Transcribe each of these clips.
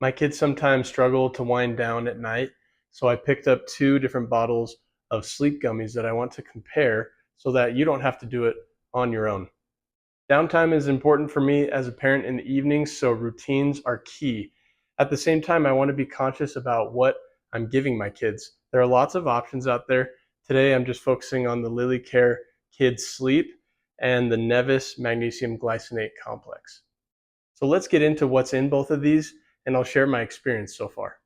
My kids sometimes struggle to wind down at night, so I picked up 2 different bottles of sleep gummies that I want to compare so that you don't have to do it on your own. Downtime is important for me as a parent in the evenings, so routines are key. At the same time, I want to be conscious about what I'm giving my kids. There are lots of options out there. Today, I'm just focusing on the LiliCare Kids Sleep and the Neviss Magnesium Glycinate Complex. So let's get into what's in both of these, and I'll share my experience so far.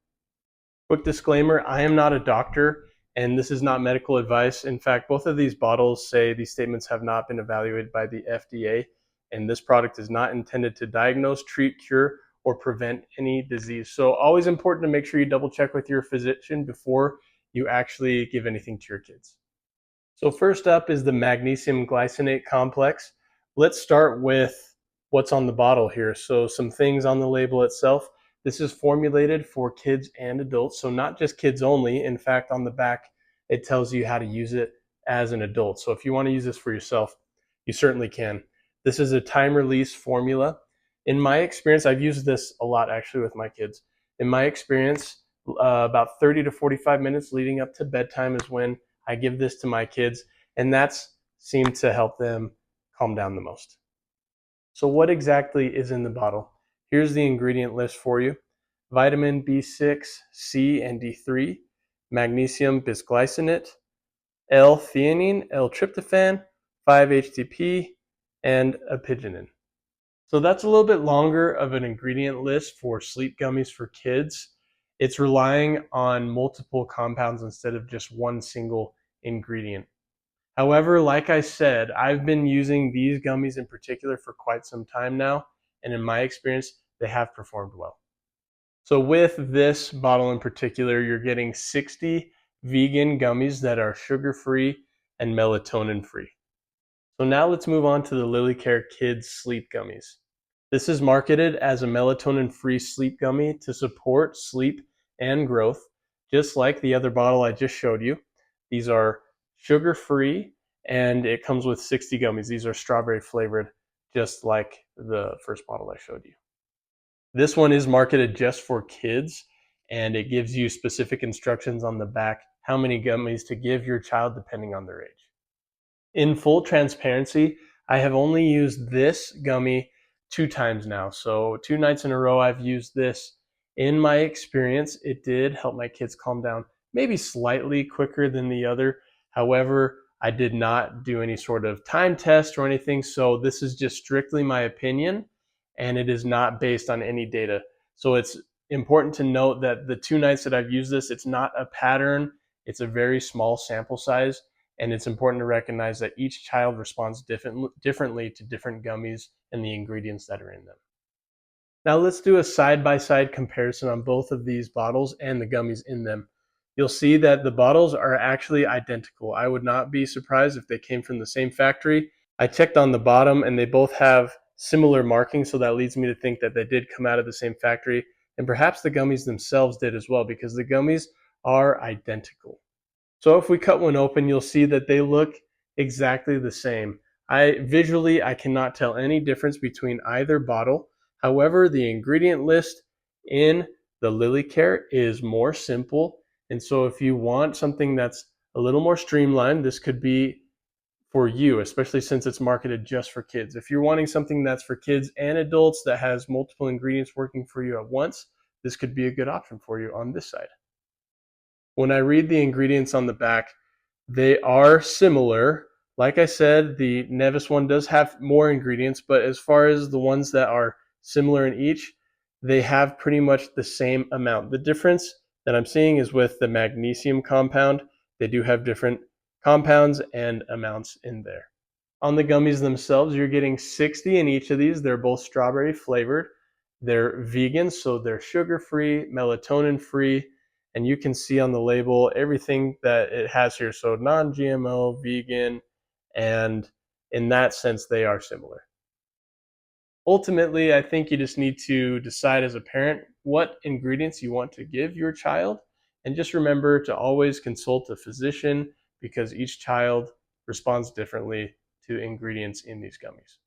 Quick disclaimer, I am not a doctor, and this is not medical advice. In fact, both of these bottles say these statements have not been evaluated by the FDA, and this product is not intended to diagnose, treat, cure, or prevent any disease. So always important to make sure you double check with your physician before you actually give anything to your kids. So first up is the magnesium glycinate complex. Let's start with what's on the bottle here. So some things on the label itself. This is formulated for kids and adults, so not just kids only. In fact, on the back, it tells you how to use it as an adult. So if you want to use this for yourself, you certainly can. This is a time-release formula. In my experience, I've used this a lot actually with my kids. In my experience, about 30 to 45 minutes leading up to bedtime is when I give this to my kids, and that's seemed to help them calm down the most. So what exactly is in the bottle? Here's the ingredient list for you. Vitamin B6, C, and D3, magnesium bisglycinate, L-Theanine, L-tryptophan, 5-HTP, and apigenin. So that's a little bit longer of an ingredient list for sleep gummies for kids. It's relying on multiple compounds instead of just one single ingredient. However, like I said, I've been using these gummies in particular for quite some time now, and in my experience, they have performed well. So with this bottle in particular, you're getting 60 vegan gummies that are sugar-free and melatonin-free. So now let's move on to the LiliCare Kids Sleep Gummies. This is marketed as a melatonin-free sleep gummy to support sleep and growth, just like the other bottle I just showed you. These are sugar-free, and it comes with 60 gummies. These are strawberry flavored, just like the first bottle I showed you. This one is marketed just for kids, and it gives you specific instructions on the back how many gummies to give your child depending on their age. In full transparency, I have only used this gummy 2 times now. So 2 nights in a row I've used this. In my experience, it did help my kids calm down maybe slightly quicker than the other. However, I did not do any sort of time test or anything, so this is just strictly my opinion, and it is not based on any data. So it's important to note that the 2 nights that I've used this, it's not a pattern. It's a very small sample size. And it's important to recognize that each child responds differently to different gummies and the ingredients that are in them. Now let's do a side-by-side comparison on both of these bottles and the gummies in them. You'll see that the bottles are actually identical. I would not be surprised if they came from the same factory. I checked on the bottom and they both have similar markings, so that leads me to think that they did come out of the same factory, and perhaps the gummies themselves did as well, because the gummies are identical. So if we cut one open, you'll see that they look exactly the same. Visually, I cannot tell any difference between either bottle. However, the ingredient list in the LiliCare is more simple. And so if you want something that's a little more streamlined, this could be for you, especially since it's marketed just for kids. If you're wanting something that's for kids and adults that has multiple ingredients working for you at once, this could be a good option for you on this side. When I read the ingredients on the back, they are similar. Like I said, the Neviss one does have more ingredients, but as far as the ones that are similar in each, they have pretty much the same amount. The difference that I'm seeing is with the magnesium compound. They do have different compounds and amounts in there. On the gummies themselves, you're getting 60 in each of these. They're both strawberry flavored. They're vegan, so they're sugar-free, melatonin-free, and you can see on the label everything that it has here. So non-GMO, vegan, and in that sense, they are similar. Ultimately, I think you just need to decide as a parent what ingredients you want to give your child, and just remember to always consult a physician, because each child responds differently to ingredients in these gummies.